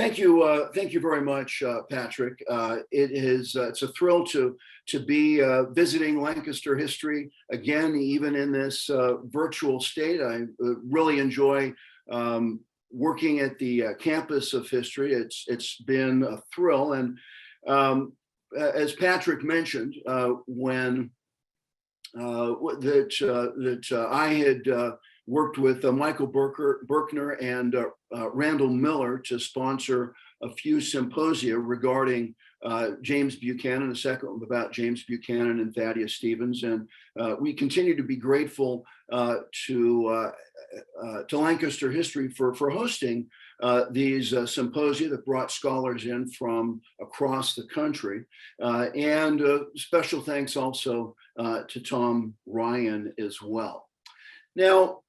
Thank you very much, Patrick. It's a thrill to be visiting Lancaster history again, even in this virtual state. I really enjoy working at the campus of history. It's been a thrill, and as Patrick mentioned, when I had worked with Michael Berkner and Randall Miller to sponsor a few symposia regarding James Buchanan, a second one about James Buchanan and Thaddeus Stevens. And we continue to be grateful to Lancaster History for hosting these symposia that brought scholars in from across the country. And special thanks also to Tom Ryan as well. Now,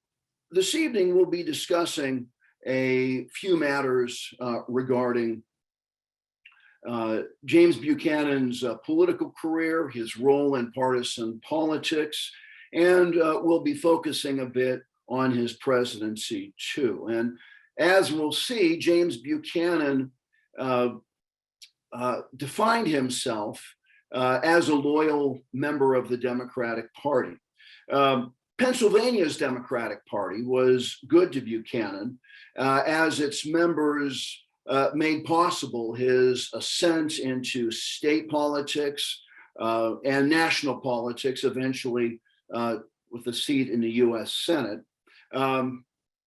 this evening we'll be discussing a few matters regarding James Buchanan's political career, his role in partisan politics, and we'll be focusing a bit on his presidency too. And as we'll see, James Buchanan defined himself as a loyal member of the Democratic Party. Pennsylvania's Democratic Party was good to Buchanan as its members made possible his ascent into state politics and national politics, eventually with a seat in the U.S. Senate.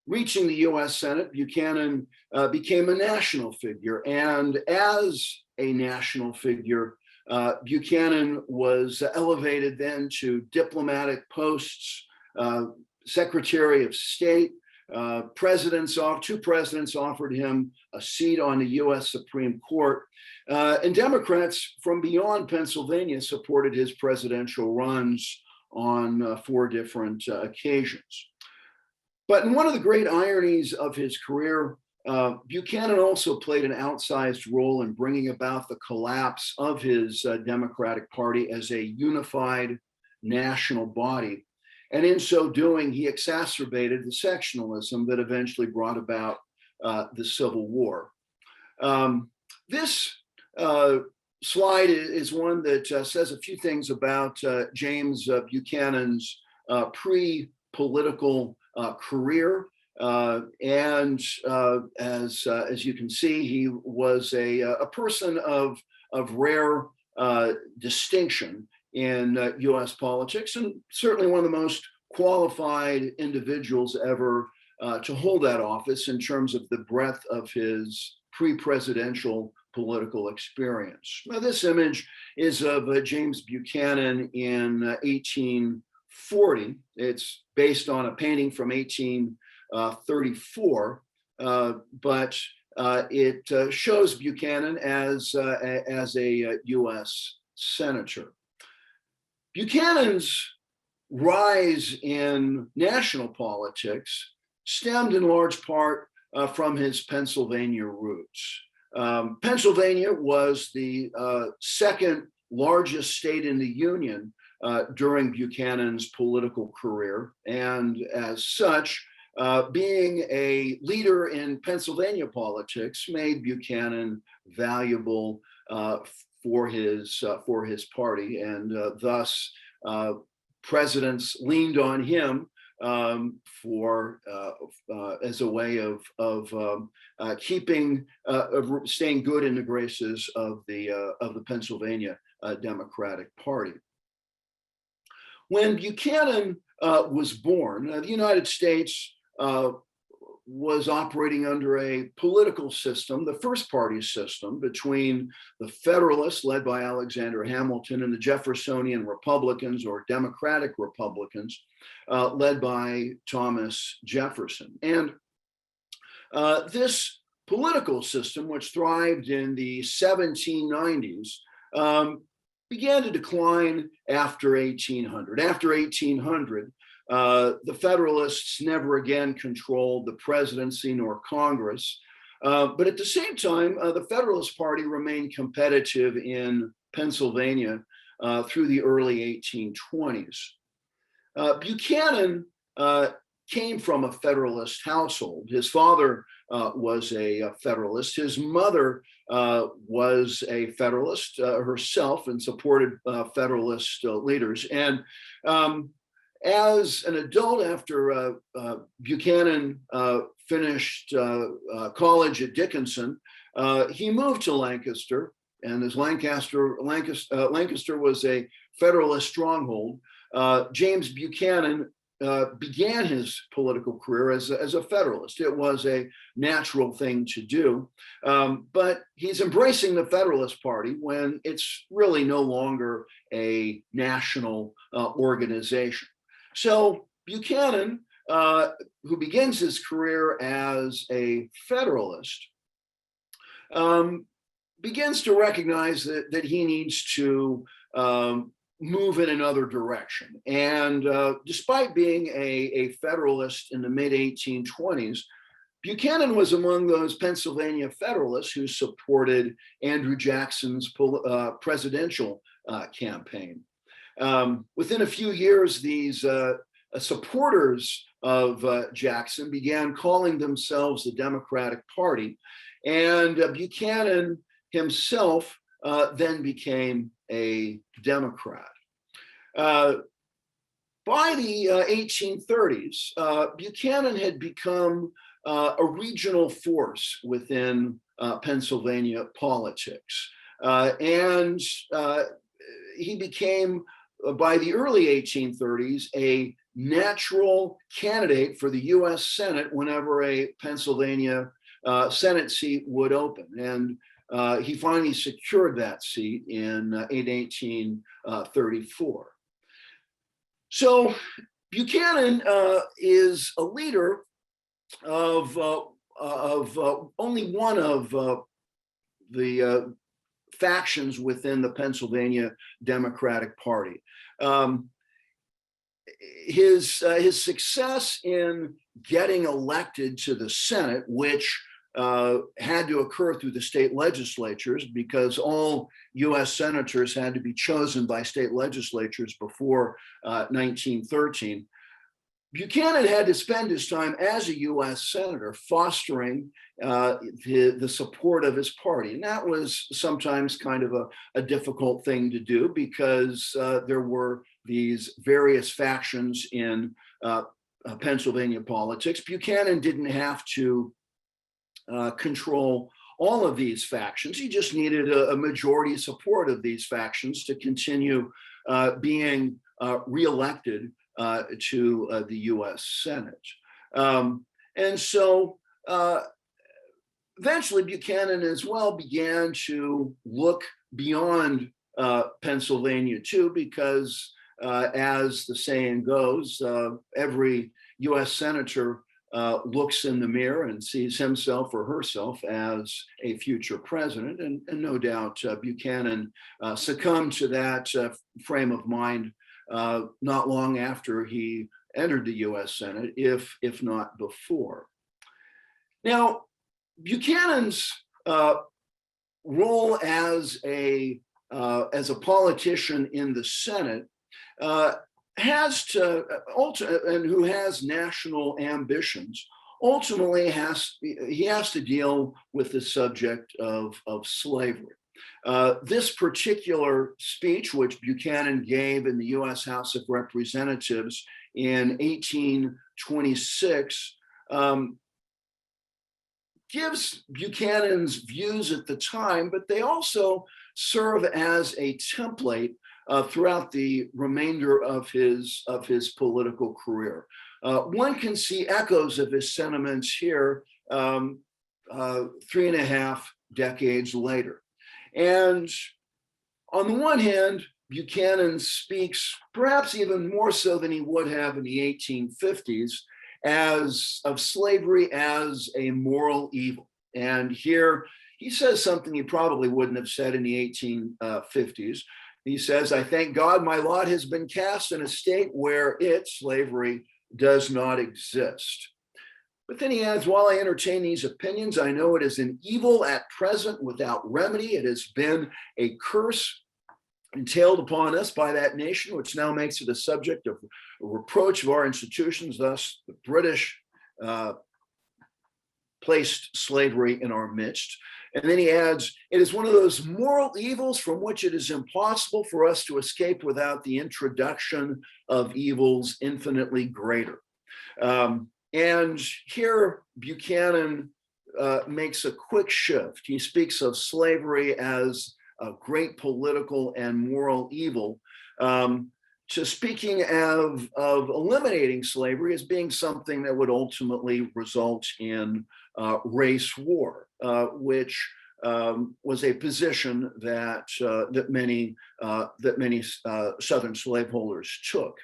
Reaching the U.S. Senate, Buchanan became a national figure, and as a national figure, Buchanan was elevated then to diplomatic posts, Secretary of State. Two presidents offered him a seat on the U.S. Supreme Court, and Democrats from beyond Pennsylvania supported his presidential runs on 4 different occasions. But in one of the great ironies of his career, Buchanan also played an outsized role in bringing about the collapse of his Democratic Party as a unified national body. And in so doing, he exacerbated the sectionalism that eventually brought about the Civil War. This slide is one that says a few things about James Buchanan's pre-political career. And as you can see, he was a person of rare distinction in U.S. politics, and certainly one of the most qualified individuals ever to hold that office in terms of the breadth of his pre-presidential political experience. Now, this image is of James Buchanan in 1840. It's based on a painting from 1834, but it shows Buchanan as a U.S. senator. Buchanan's rise in national politics stemmed in large part from his Pennsylvania roots. Pennsylvania was the second largest state in the Union during Buchanan's political career, and as such, being a leader in Pennsylvania politics made Buchanan valuable for his party, and thus presidents leaned on him for as a way of staying good in the graces of the Pennsylvania Democratic Party. When Buchanan was born, the United States was operating under a political system, the first party system, between the Federalists, led by Alexander Hamilton, and the Jeffersonian Republicans, or Democratic Republicans, led by Thomas Jefferson. And this political system, which thrived in the 1790s, began to decline after 1800. After 1800, the Federalists never again controlled the presidency nor Congress. But at the same time, the Federalist Party remained competitive in Pennsylvania through the early 1820s. Buchanan came from a Federalist household. His father was a Federalist. His mother was a Federalist herself and supported Federalist leaders. And as an adult, after Buchanan finished college at Dickinson, he moved to Lancaster, and as Lancaster was a Federalist stronghold. James Buchanan began his political career as a Federalist. It was a natural thing to do, but he's embracing the Federalist Party when it's really no longer a national organization. So Buchanan, who begins his career as a Federalist, begins to recognize that he needs to move in another direction. And despite being a Federalist in the mid-1820s, Buchanan was among those Pennsylvania Federalists who supported Andrew Jackson's presidential campaign. Within a few years, these supporters of Jackson began calling themselves the Democratic Party, and Buchanan himself then became a Democrat. By the 1830s, Buchanan had become a regional force within Pennsylvania politics. And he became, by the early 1830s, a natural candidate for the US Senate whenever a Pennsylvania Senate seat would open. And he finally secured that seat in 1834. So Buchanan is a leader of only one of the factions within the Pennsylvania Democratic Party. His success in getting elected to the Senate, which had to occur through the state legislatures because all US senators had to be chosen by state legislatures before 1913. Buchanan had to spend his time as a US senator fostering the support of his party. And that was sometimes kind of a difficult thing to do because there were these various factions in Pennsylvania politics. Buchanan didn't have to control all of these factions. He just needed a majority support of these factions to continue being reelected to the US Senate. And so eventually Buchanan as well began to look beyond Pennsylvania too, because as the saying goes, every US senator looks in the mirror and sees himself or herself as a future president. And no doubt Buchanan succumbed to that frame of mind not long after he entered the US Senate, if not before. Now, Buchanan's role as a politician in the Senate has to and who has national ambitions, ultimately he has to deal with the subject of slavery. This particular speech, which Buchanan gave in the US House of Representatives in 1826, gives Buchanan's views at the time, but they also serve as a template throughout the remainder of his political career. One can see echoes of his sentiments here 3.5 decades later. And on the one hand, Buchanan speaks, perhaps even more so than he would have in the 1850s, of slavery as a moral evil. And here he says something he probably wouldn't have said in the 1850s. He says, "I thank God my lot has been cast in a state where slavery, does not exist." But then he adds, "While I entertain these opinions, I know it is an evil at present without remedy. It has been a curse entailed upon us by that nation, which now makes it a subject of reproach of our institutions. Thus, the British placed slavery in our midst. And then he adds, it is one of those moral evils from which it is impossible for us to escape without the introduction of evils infinitely greater. And here Buchanan makes a quick shift. He speaks of slavery as a great political and moral evil, to speaking of eliminating slavery as being something that would ultimately result in race war, which was a position that many Southern slaveholders took.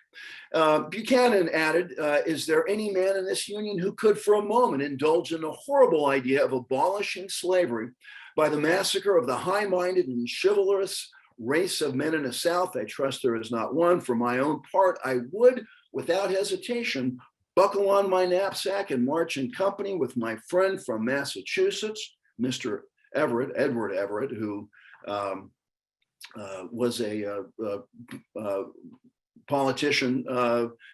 Buchanan added, "Is there any man in this union who could, for a moment, indulge in the horrible idea of abolishing slavery by the massacre of the high-minded and chivalrous race of men in the South? I trust there is not one. For my own part, I would, without hesitation, buckle on my knapsack and march in company with my friend from Massachusetts, Mr. Edward Everett, who was a politician,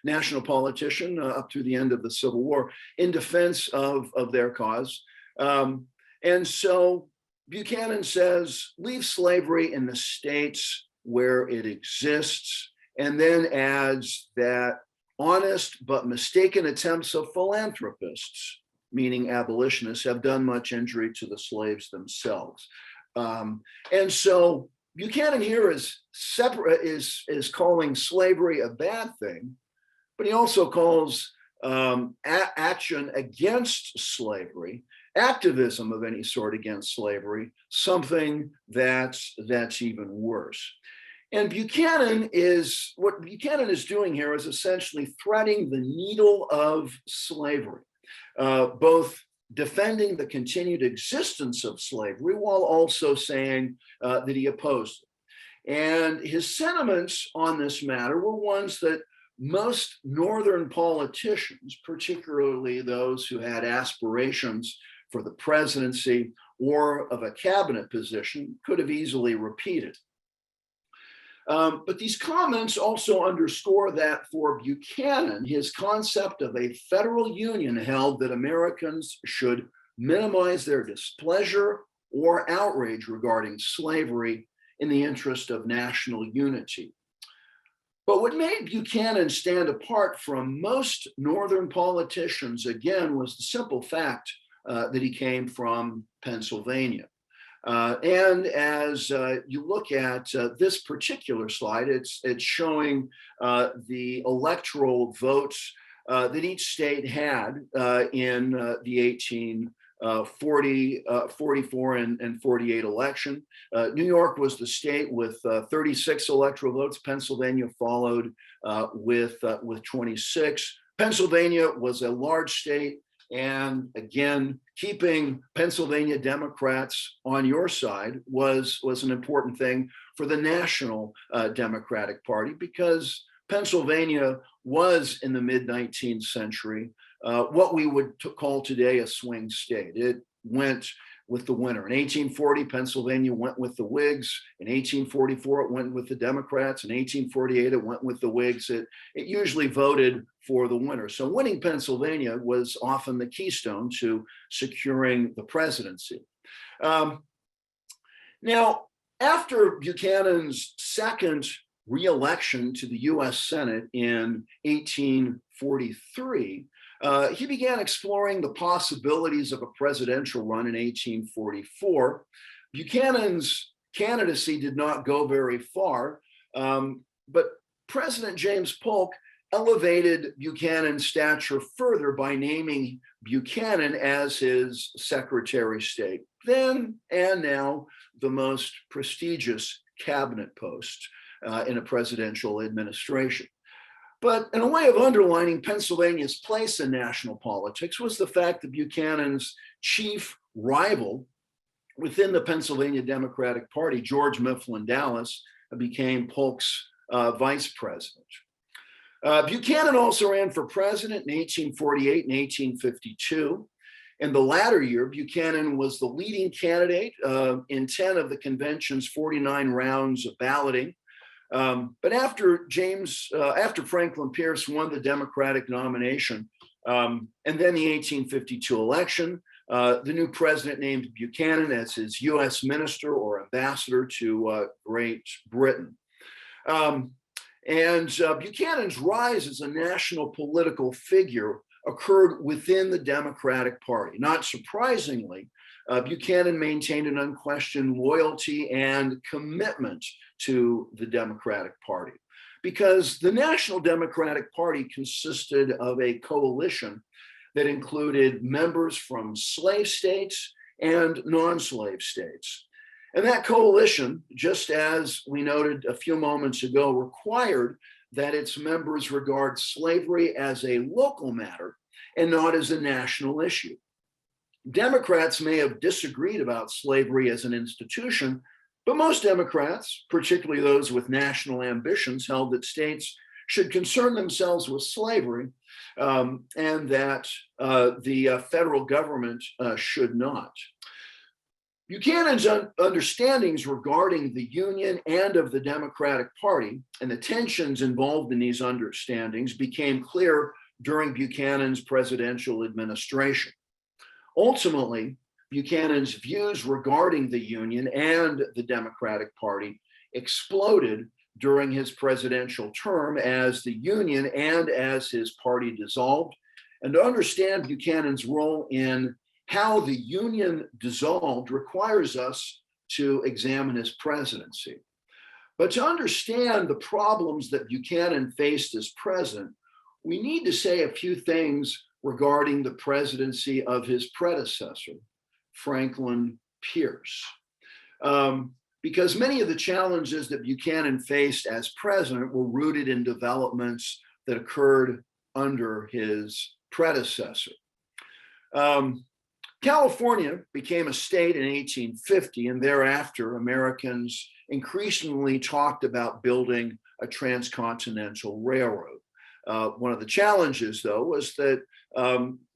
national politician up through the end of the Civil War, in defense of their cause. And so Buchanan says, leave slavery in the states where it exists, and then adds that honest but mistaken attempts of philanthropists, meaning abolitionists, have done much injury to the slaves themselves. And so Buchanan here is calling slavery a bad thing, but he also calls action against slavery, activism of any sort against slavery, something that's even worse. And what Buchanan is doing here is essentially threading the needle of slavery, both defending the continued existence of slavery while also saying that he opposed it. And his sentiments on this matter were ones that most Northern politicians, particularly those who had aspirations for the presidency or of a cabinet position, could have easily repeated. But these comments also underscore that for Buchanan, his concept of a federal union held that Americans should minimize their displeasure or outrage regarding slavery in the interest of national unity. But what made Buchanan stand apart from most Northern politicians, again, was the simple fact that he came from Pennsylvania. And as you look at this particular slide, it's showing the electoral votes that each state had in the 44 and 48 election. New York was the state with 36 electoral votes. Pennsylvania followed with 26. Pennsylvania was a large state. And again, keeping Pennsylvania Democrats on your side was an important thing for the National Democratic Party, because Pennsylvania was in the mid-19th century what we would call today a swing state. It went with the winner. In 1840, Pennsylvania went with the Whigs. In 1844, it went with the Democrats. In 1848, it went with the Whigs. It usually voted for the winner. So winning Pennsylvania was often the keystone to securing the presidency. Now, after Buchanan's second re-election to the US Senate in 1843, he began exploring the possibilities of a presidential run in 1844. Buchanan's candidacy did not go very far, but President James Polk elevated Buchanan's stature further by naming Buchanan as his Secretary of State, then and now the most prestigious cabinet post in a presidential administration. But in a way of underlining Pennsylvania's place in national politics was the fact that Buchanan's chief rival within the Pennsylvania Democratic Party, George Mifflin Dallas, became Polk's vice president. Buchanan also ran for president in 1848 and 1852. In the latter year, Buchanan was the leading candidate in 10 of the convention's 49 rounds of balloting. But after Franklin Pierce won the Democratic nomination, and then the 1852 election, the new president named Buchanan as his U.S. minister or ambassador to Great Britain. Buchanan's rise as a national political figure occurred within the Democratic Party. Not surprisingly, Buchanan maintained an unquestioned loyalty and commitment to the Democratic Party because the National Democratic Party consisted of a coalition that included members from slave states and non-slave states. And that coalition, just as we noted a few moments ago, required that its members regard slavery as a local matter and not as a national issue. Democrats may have disagreed about slavery as an institution, but most Democrats, particularly those with national ambitions, held that states should concern themselves with slavery and that the federal government should not. Buchanan's understandings regarding the Union and of the Democratic Party and the tensions involved in these understandings became clear during Buchanan's presidential administration. Ultimately, Buchanan's views regarding the Union and the Democratic Party exploded during his presidential term as the Union and as his party dissolved. And to understand Buchanan's role in how the Union dissolved requires us to examine his presidency. But to understand the problems that Buchanan faced as president, we need to say a few things regarding the presidency of his predecessor, Franklin Pierce. Because many of the challenges that Buchanan faced as president were rooted in developments that occurred under his predecessor. California became a state in 1850, and thereafter Americans increasingly talked about building a transcontinental railroad. One of the challenges, though, was that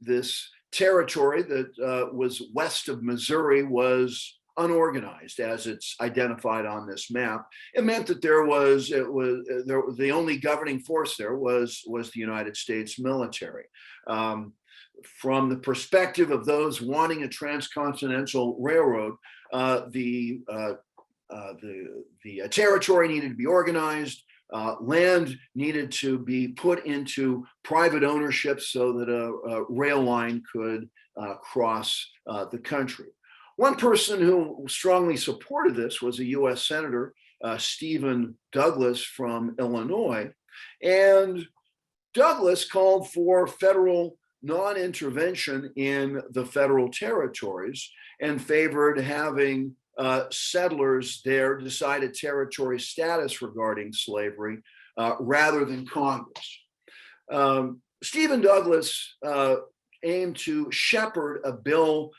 this territory that was west of Missouri was unorganized as it's identified on this map. It meant that the only governing force there was the United States military. From the perspective of those wanting a transcontinental railroad, the territory needed to be organized. Land needed to be put into private ownership so that a rail line could cross the country. One person who strongly supported this was a US Senator, Stephen Douglas from Illinois. And Douglas called for federal non-intervention in the federal territories and favored having settlers there decide a territory status regarding slavery rather than Congress. Stephen Douglas aimed to shepherd a bill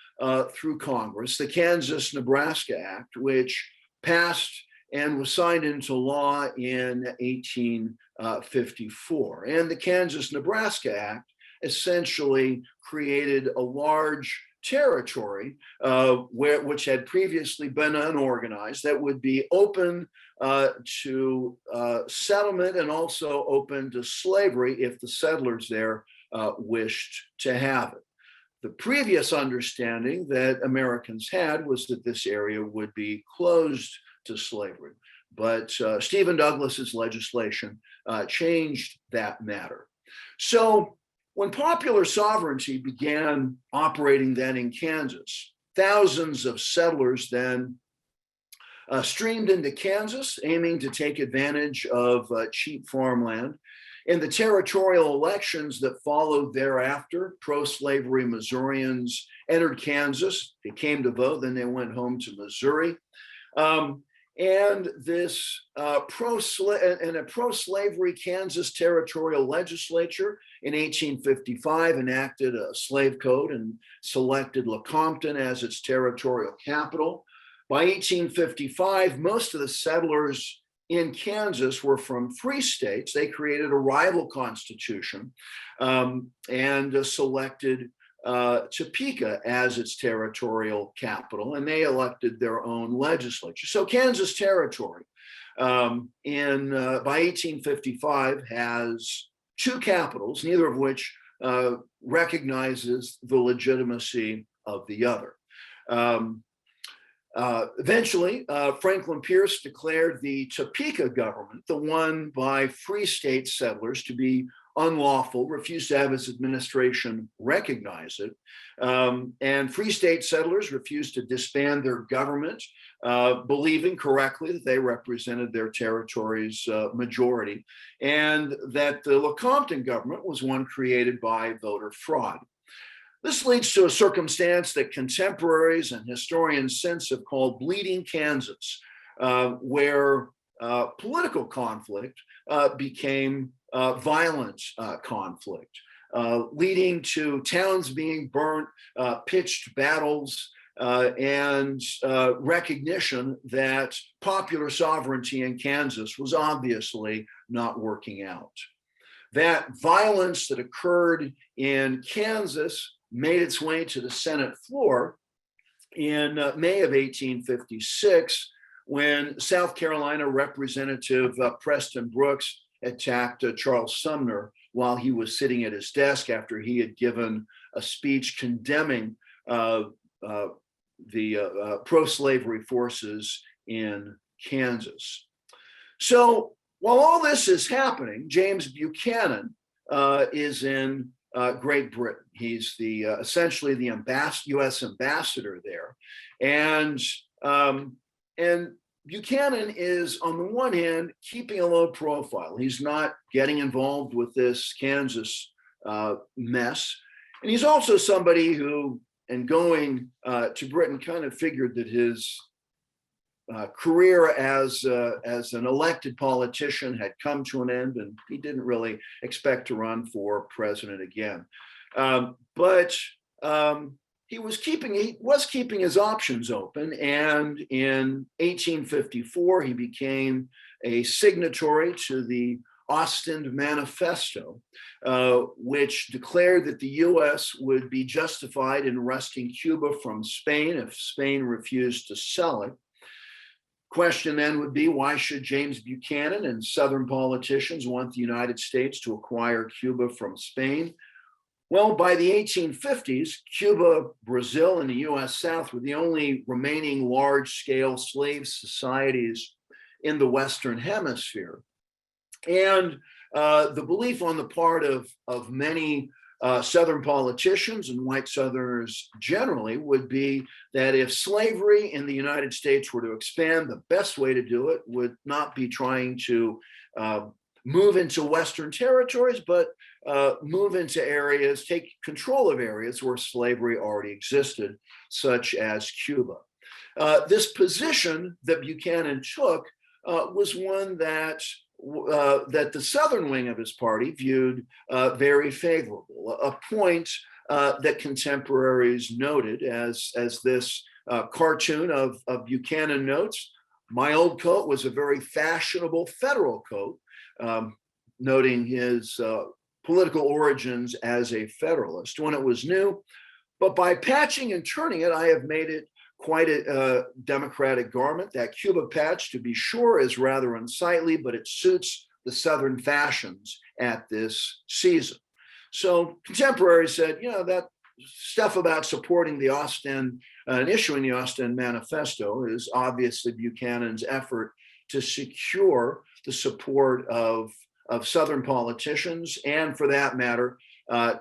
through Congress, the Kansas-Nebraska Act, which passed and was signed into law in 1854. And the Kansas-Nebraska Act essentially created a large territory which had previously been unorganized that would be open to settlement and also open to slavery if the settlers there wished to have it. The previous understanding that Americans had was that this area would be closed to slavery, but Stephen Douglas's legislation changed that matter. So when popular sovereignty began operating then in Kansas, thousands of settlers then streamed into Kansas, aiming to take advantage of cheap farmland. In the territorial elections that followed thereafter, pro-slavery Missourians entered Kansas. They came to vote, then they went home to Missouri. And this pro-slavery Kansas territorial legislature in 1855 enacted a slave code and selected Lecompton as its territorial capital. By 1855, most of the settlers in Kansas were from free states. They created a rival constitution and selected Topeka as its territorial capital, and they elected their own legislature. So Kansas territory by 1855 has two capitals, neither of which recognizes the legitimacy of the other. Eventually, Franklin Pierce declared the Topeka government, the one by free state settlers, to be unlawful, refused to have his administration recognize it. And free state settlers refused to disband their government, believing correctly that they represented their territory's majority, and that the Lecompton government was one created by voter fraud. This leads to a circumstance that contemporaries and historians since have called Bleeding Kansas, where political conflict became violent conflict, leading to towns being burnt, pitched battles, and recognition that popular sovereignty in Kansas was obviously not working out. That violence that occurred in Kansas made its way to the Senate floor in May of 1856, when South Carolina Representative Preston Brooks attacked Charles Sumner while he was sitting at his desk after he had given a speech condemning the pro-slavery forces in Kansas. So while all this is happening, James Buchanan is in Great Britain. He's essentially the U.S. ambassador there, and Buchanan is, on the one hand, keeping a low profile. He's not getting involved with this Kansas mess, and he's also somebody who, in going to Britain, kind of figured that his career as an elected politician had come to an end, and he didn't really expect to run for president again. But he was keeping his options open, and in 1854 he became a signatory to the Ostend Manifesto, which declared that the U.S. would be justified in wresting Cuba from Spain if Spain refused to sell it. Question then would be, why should James Buchanan and Southern politicians want the United States to acquire Cuba from Spain? Well, by the 1850s, Cuba, Brazil, and the U.S. South were the only remaining large-scale slave societies in the Western Hemisphere. And the belief on the part of many Southern politicians and white Southerners generally would be that if slavery in the United States were to expand, the best way to do it would not be trying to move into Western territories, but move into areas, take control of areas where slavery already existed, such as Cuba. This position that Buchanan took was one that the Southern wing of his party viewed very favorable, a point that contemporaries noted as this cartoon of Buchanan notes. My old coat was a very fashionable federal coat, noting his political origins as a Federalist when it was new, but by patching and turning it, I have made it quite a democratic garment. That Cuba patch, to be sure, is rather unsightly, but it suits the Southern fashions at this season. So contemporaries said, that stuff about supporting the Ostend and issuing the Ostend Manifesto is obviously Buchanan's effort to secure the support of Southern politicians, and for that matter,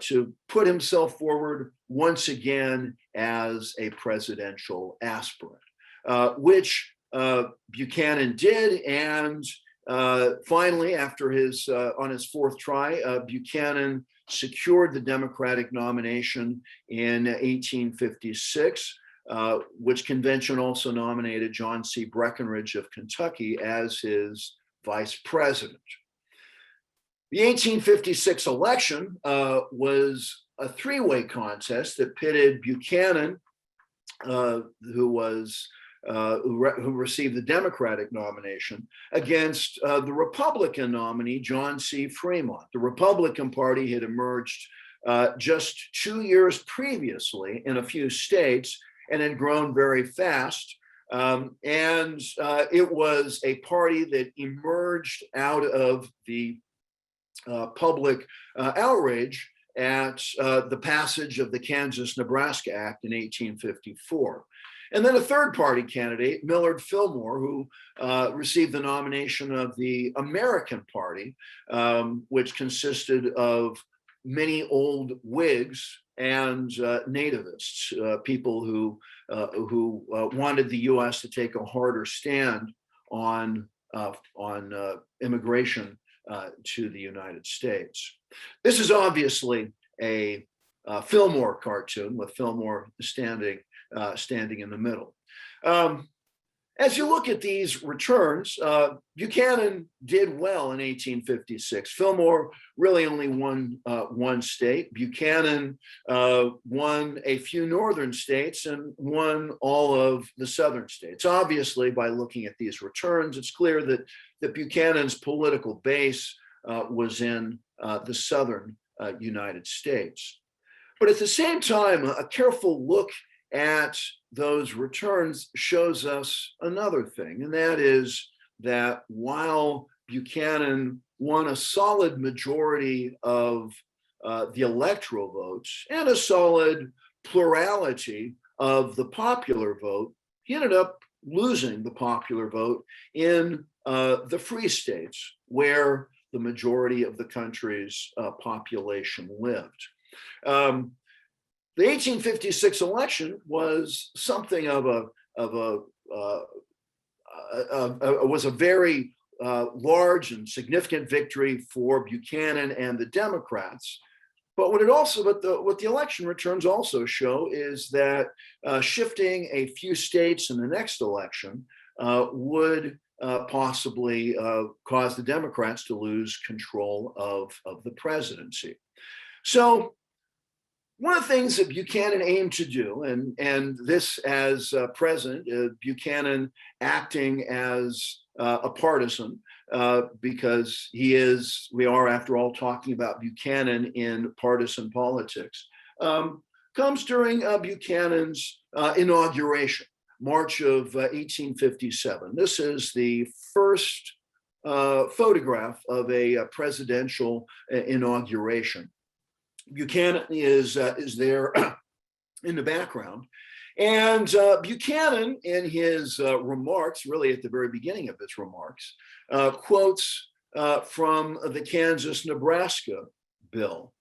to put himself forward once again as a presidential aspirant, which Buchanan did. And finally, after on his fourth try, Buchanan secured the Democratic nomination in 1856, which convention also nominated John C. Breckinridge of Kentucky as his vice president. The 1856 election was a three-way contest that pitted Buchanan, who received the Democratic nomination, against the Republican nominee, John C. Fremont. The Republican Party had emerged just 2 years previously in a few states and had grown very fast. It was a party that emerged out of the public outrage at the passage of the Kansas-Nebraska Act in 1854. And then a third party candidate, Millard Fillmore, who received the nomination of the American Party, which consisted of many old Whigs and nativists, people who wanted the U.S. to take a harder stand on immigration to the United States. This is obviously a Fillmore cartoon with Fillmore standing in the middle. As you look at these returns, Buchanan did well in 1856. Fillmore really only won one state. Buchanan won a few northern states and won all of the southern states. Obviously, by looking at these returns, it's clear that Buchanan's political base was in the southern United States. But at the same time, a careful look at those returns shows us another thing, and that is that while Buchanan won a solid majority of the electoral votes and a solid plurality of the popular vote, he ended up losing the popular vote in the free states, where the majority of the country's population lived. The 1856 election was something of a very large and significant victory for Buchanan and the Democrats. But what the election returns also show is that shifting a few states in the next election would possibly cause the Democrats to lose control of the presidency. So one of the things that Buchanan aimed to do, and this as president, Buchanan acting as a partisan, because we are, after all, talking about Buchanan in partisan politics, comes during Buchanan's inauguration, March of 1857. This is the first photograph of a presidential inauguration. Buchanan is there in the background. And Buchanan, in his remarks, really at the very beginning of his remarks, quotes from the Kansas-Nebraska bill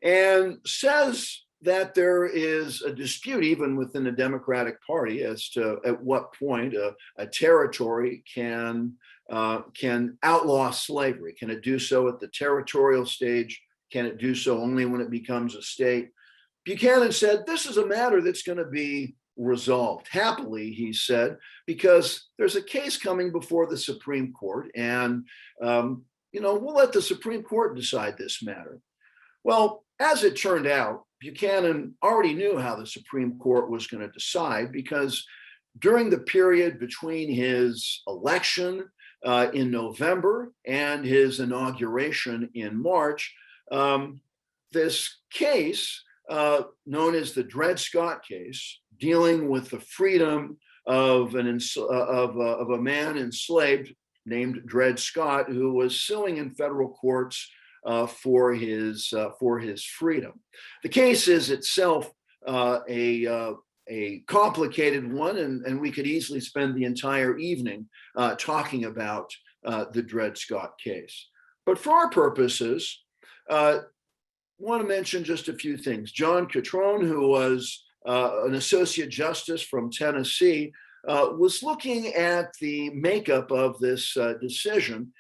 and says that there is a dispute even within the Democratic Party as to at what point a territory can outlaw slavery. Can it do so at the territorial stage? Can it do so only when it becomes a state? Buchanan said, this is a matter that's going to be resolved happily, he said, because there's a case coming before the Supreme Court, and we'll let the Supreme Court decide this matter. Well, as it turned out, Buchanan already knew how the Supreme Court was going to decide, because during the period between his election in November and his inauguration in March, this case, known as the Dred Scott case, dealing with the freedom of a man enslaved named Dred Scott, who was suing in federal courts for his freedom. The case is itself a complicated one, and we could easily spend the entire evening talking about the Dred Scott case. But for our purposes, want to mention just a few things. John Catrone, who was an associate justice from Tennessee, was looking at the makeup of this decision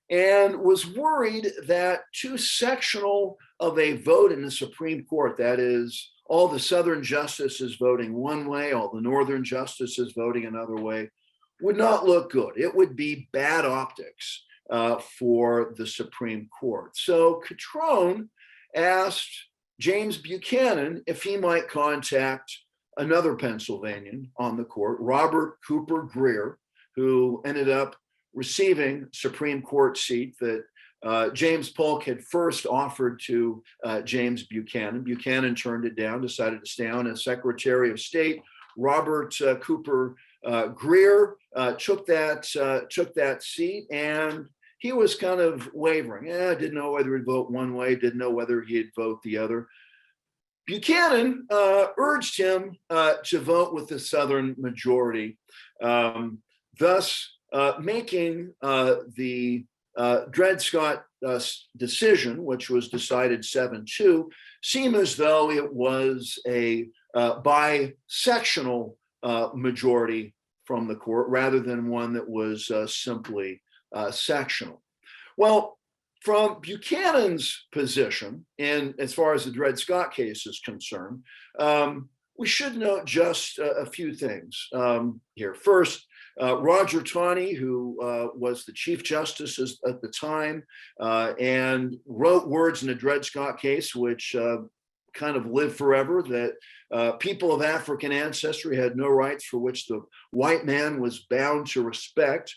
and was worried that too sectional of a vote in the Supreme Court, that is, all the Southern justices voting one way, all the Northern justices voting another way, would not look good. It would be bad optics for the Supreme Court. So Catrone asked James Buchanan if he might contact another Pennsylvanian on the court, Robert Cooper Greer, who ended up receiving Supreme Court seat that James Polk had first offered to James Buchanan. Buchanan turned it down, decided to stay on as Secretary of State. Robert Cooper Greer took that seat, and he was kind of wavering. Didn't know whether he'd vote one way, didn't know whether he'd vote the other. Buchanan urged him to vote with the Southern majority, thus making the Dred Scott decision, which was decided 7-2, seem as though it was a bisectional majority from the court rather than one that was simply sectional. Well, from Buchanan's position, and as far as the Dred Scott case is concerned, we should note just a few things here. First, Roger Taney, who was the Chief Justice at the time and wrote words in the Dred Scott case, which kind of lived forever, that people of African ancestry had no rights for which the white man was bound to respect.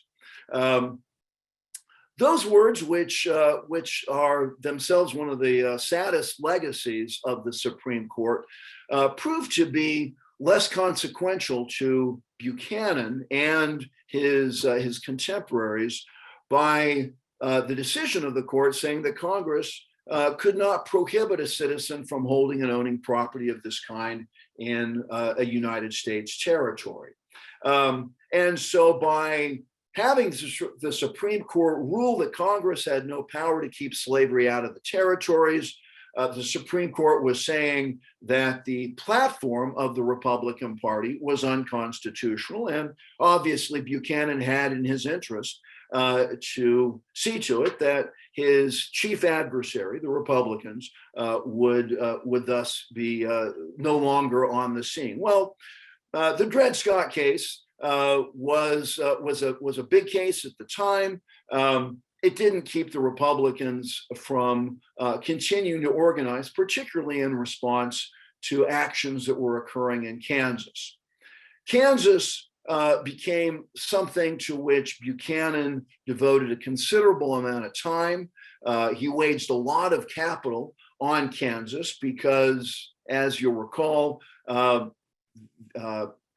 Those words, which are themselves one of the saddest legacies of the Supreme Court, proved to be less consequential to Buchanan and his contemporaries by the decision of the court saying that Congress could not prohibit a citizen from holding and owning property of this kind in a United States territory. And so by having the Supreme Court rule that Congress had no power to keep slavery out of the territories, the Supreme Court was saying that the platform of the Republican Party was unconstitutional, and obviously Buchanan had in his interest to see to it that his chief adversary, the Republicans, would thus be no longer on the scene. Well, the Dred Scott case was a big case at the time. It didn't keep the Republicans from continuing to organize, particularly in response to actions that were occurring in Kansas. Kansas became something to which Buchanan devoted a considerable amount of time. He waged a lot of capital on Kansas because, as you'll recall,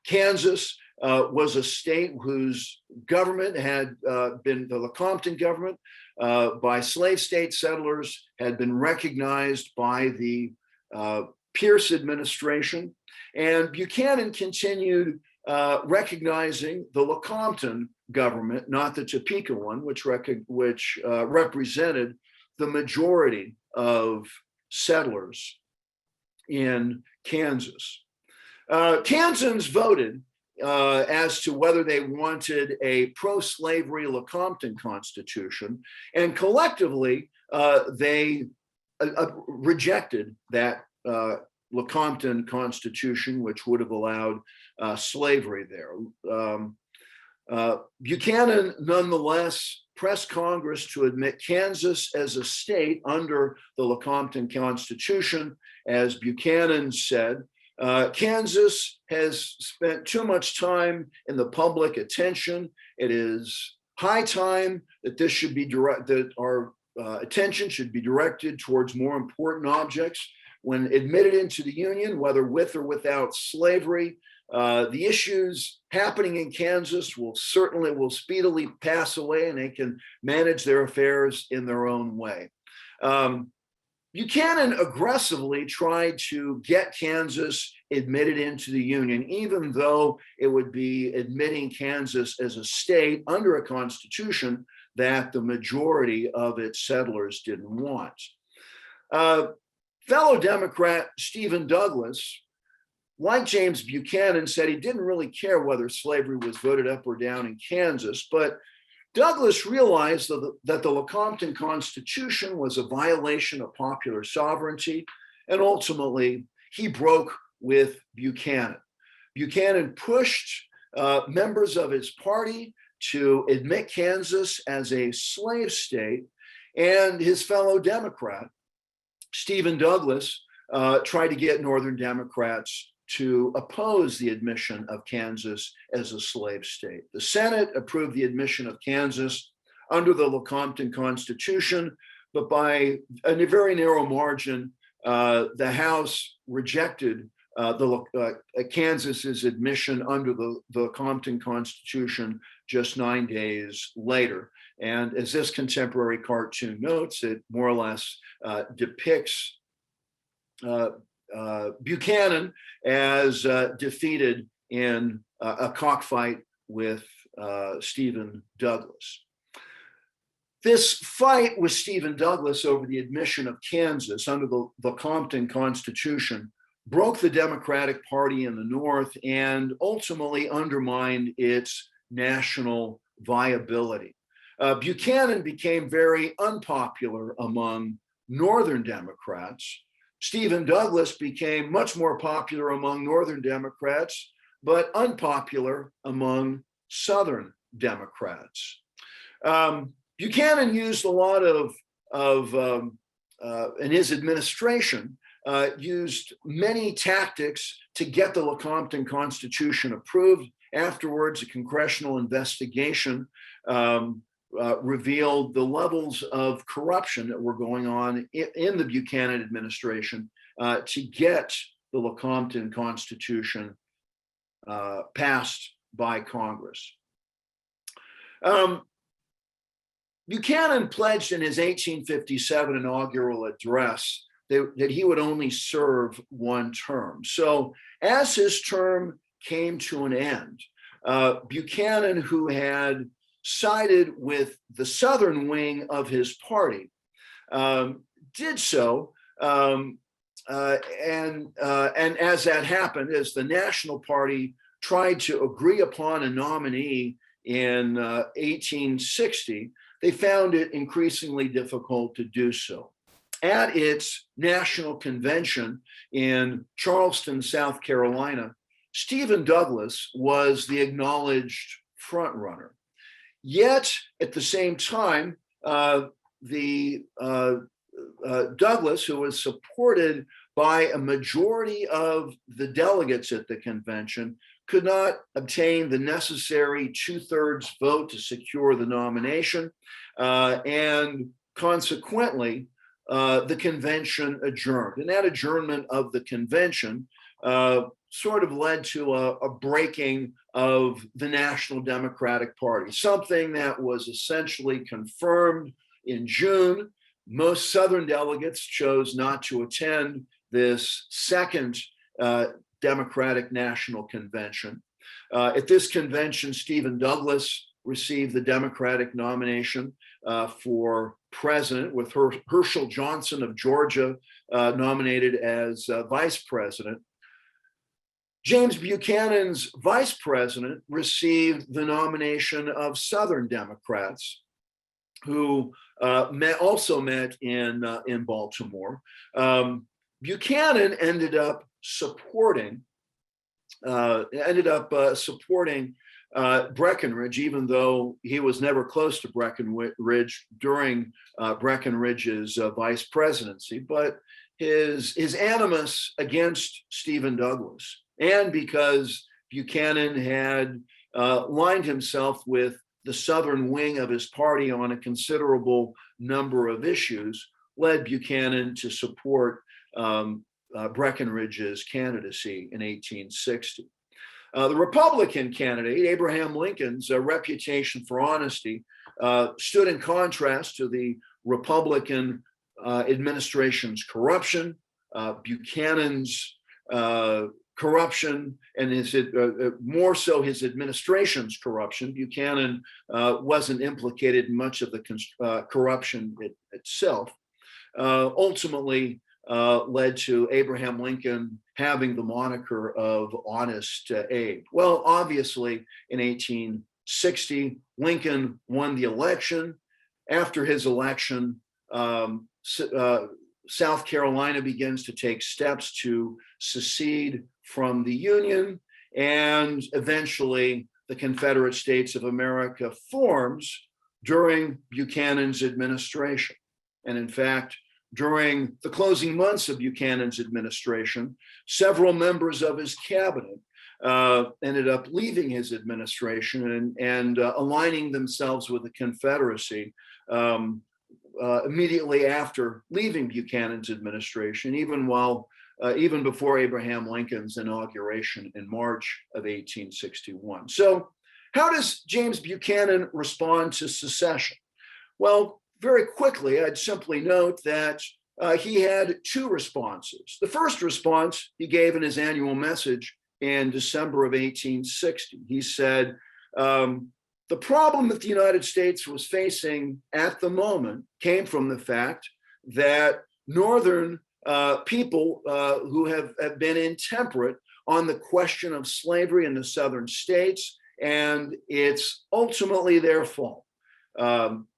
Kansas was a state whose government had been, the Lecompton government, by slave state settlers, had been recognized by the Pierce administration. And Buchanan continued recognizing the Lecompton government, not the Topeka one, which represented the majority of settlers in Kansas. Kansans voted as to whether they wanted a pro-slavery Lecompton Constitution, and collectively they rejected that Lecompton Constitution, which would have allowed slavery there. Buchanan nonetheless pressed Congress to admit Kansas as a state under the Lecompton Constitution. As Buchanan said, Kansas has spent too much time in the public attention. It is high time that this should be that our attention should be directed towards more important objects. When admitted into the Union, whether with or without slavery, the issues happening in Kansas will speedily pass away, and they can manage their affairs in their own way. Buchanan aggressively tried to get Kansas admitted into the Union, even though it would be admitting Kansas as a state under a constitution that the majority of its settlers didn't want. Fellow Democrat Stephen Douglas, like James Buchanan, said he didn't really care whether slavery was voted up or down in Kansas, but Douglas realized that the Lecompton Constitution was a violation of popular sovereignty, and ultimately he broke with Buchanan. Buchanan pushed members of his party to admit Kansas as a slave state, and his fellow Democrat, Stephen Douglas, tried to get Northern Democrats to oppose the admission of Kansas as a slave state. The Senate approved the admission of Kansas under the Lecompton Constitution, but by a very narrow margin, the House rejected Kansas's admission under the Compton Constitution just 9 days later. And as this contemporary cartoon notes, it more or less depicts Buchanan as defeated in a cockfight with Stephen Douglas. This fight with Stephen Douglas over the admission of Kansas under the Compton Constitution broke the Democratic Party in the North and ultimately undermined its national viability. Buchanan became very unpopular among Northern Democrats. Stephen Douglas became much more popular among Northern Democrats, but unpopular among Southern Democrats. Buchanan used a lot in his administration, used many tactics to get the Lecompton Constitution approved. Afterwards, a congressional investigation revealed the levels of corruption that were going on in the Buchanan administration to get the Lecompton Constitution passed by Congress. Buchanan pledged in his 1857 inaugural address that he would only serve one term. So as his term came to an end, Buchanan, who had sided with the Southern wing of his party, did so. And as that happened, as the National Party tried to agree upon a nominee in 1860, they found it increasingly difficult to do so. At its national convention in Charleston, South Carolina, Stephen Douglas was the acknowledged frontrunner. Yet, at the same time, Douglas, who was supported by a majority of the delegates at the convention, could not obtain the necessary 2/3 vote to secure the nomination, and consequently, the convention adjourned. And that adjournment of the convention sort of led to a breaking of the National Democratic Party, something that was essentially confirmed in June. Most Southern delegates chose not to attend this second Democratic National Convention. At this convention, Stephen Douglas received the Democratic nomination for president, with Herschel Johnson of Georgia nominated as vice president. James Buchanan's vice president received the nomination of Southern Democrats, who also met in Baltimore. Buchanan ended up supporting Breckinridge, even though he was never close to Breckinridge during Breckinridge's vice presidency. But his animus against Stephen Douglas, and because Buchanan had aligned himself with the Southern wing of his party on a considerable number of issues, led Buchanan to support Breckinridge's candidacy in 1860. The Republican candidate, Abraham Lincoln's reputation for honesty, stood in contrast to the Republican administration's corruption. Buchanan's corruption, and more so his administration's corruption. Buchanan wasn't implicated in much of the corruption itself. Ultimately led to Abraham Lincoln having the moniker of Honest Abe. Well, obviously, in 1860, Lincoln won the election. After his election, South Carolina begins to take steps to secede from the Union, and eventually the Confederate States of America forms during Buchanan's administration. And in fact, during the closing months of Buchanan's administration, several members of his cabinet ended up leaving his administration and aligning themselves with the Confederacy immediately after leaving Buchanan's administration, even while even before Abraham Lincoln's inauguration in March of 1861. So how does James Buchanan respond to secession? Well, very quickly, I'd simply note that he had two responses. The first response he gave in his annual message in December of 1860. He said, the problem that the United States was facing at the moment came from the fact that Northern people who have been intemperate on the question of slavery in the Southern states, and it's ultimately their fault.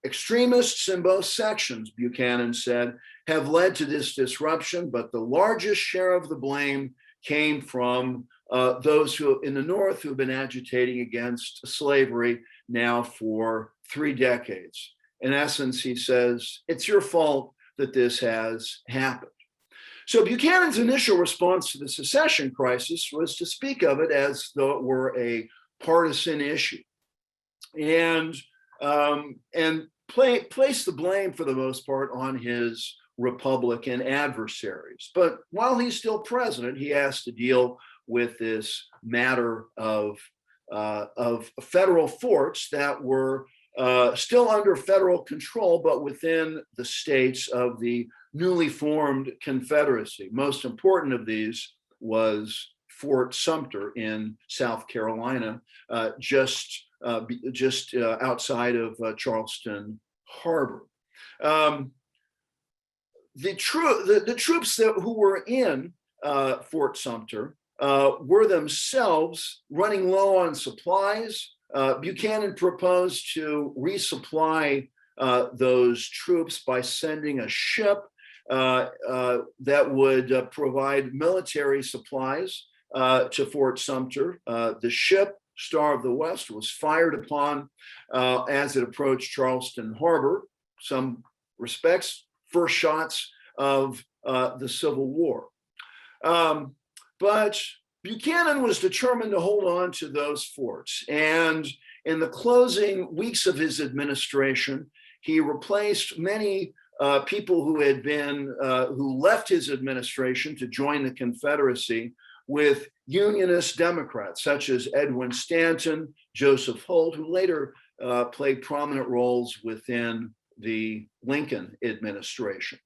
Extremists in both sections, Buchanan said, have led to this disruption, but the largest share of the blame came from those who in the North who have been agitating against slavery now for 3 decades. In essence, he says, it's your fault that this has happened. So Buchanan's initial response to the secession crisis was to speak of it as though it were a partisan issue, and place the blame for the most part on his Republican adversaries. But while he's still president, he has to deal with this matter of federal forts that were still under federal control, but within the states of the newly formed Confederacy. Most important of these was Fort Sumter in South Carolina, just outside of Charleston Harbor. The troops who were in Fort Sumter were themselves running low on supplies. Buchanan proposed to resupply those troops by sending a ship that would provide military supplies to Fort Sumter. The ship, Star of the West, was fired upon as it approached Charleston Harbor. Some respects, first shots of the Civil War. But Buchanan was determined to hold on to those forts. And in the closing weeks of his administration, he replaced many people who had been, who left his administration to join the Confederacy with Unionist Democrats, such as Edwin Stanton, Joseph Holt, who later played prominent roles within the Lincoln administration.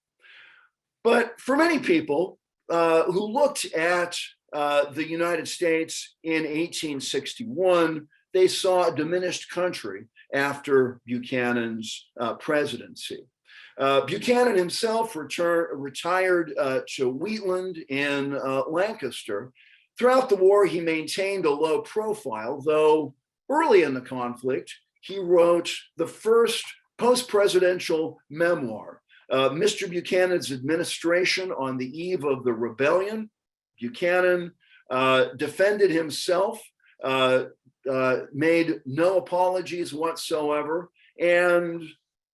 But for many people who looked at the United States in 1861, they saw a diminished country after Buchanan's presidency. Buchanan himself retired to Wheatland in Lancaster. Throughout the war, he maintained a low profile, though early in the conflict, he wrote the first post-presidential memoir, Mr. Buchanan's Administration on the Eve of the Rebellion. Buchanan defended himself, made no apologies whatsoever, and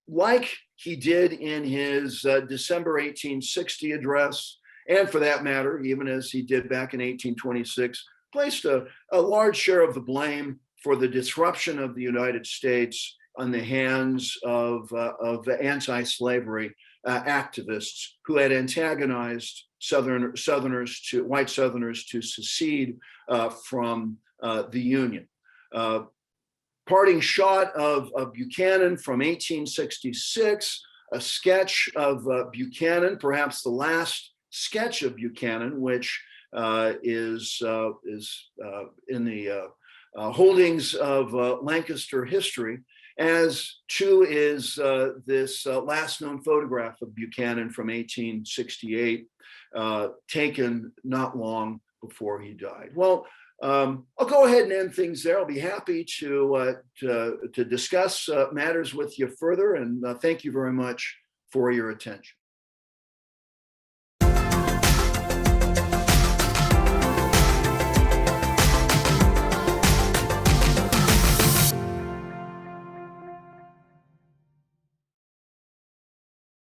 like he did in his December 1860 address, and for that matter, even as he did back in 1826, placed a large share of the blame for the disruption of the United States on the hands of the anti-slavery activists who had antagonized white Southerners to secede from the Union. Parting shot of Buchanan from 1866, a sketch of Buchanan, perhaps the last sketch of Buchanan, which is in the holdings of Lancaster History, as too is this last known photograph of Buchanan from 1868, taken not long before he died. Well, I'll go ahead and end things there. I'll be happy to discuss matters with you further, and thank you very much for your attention.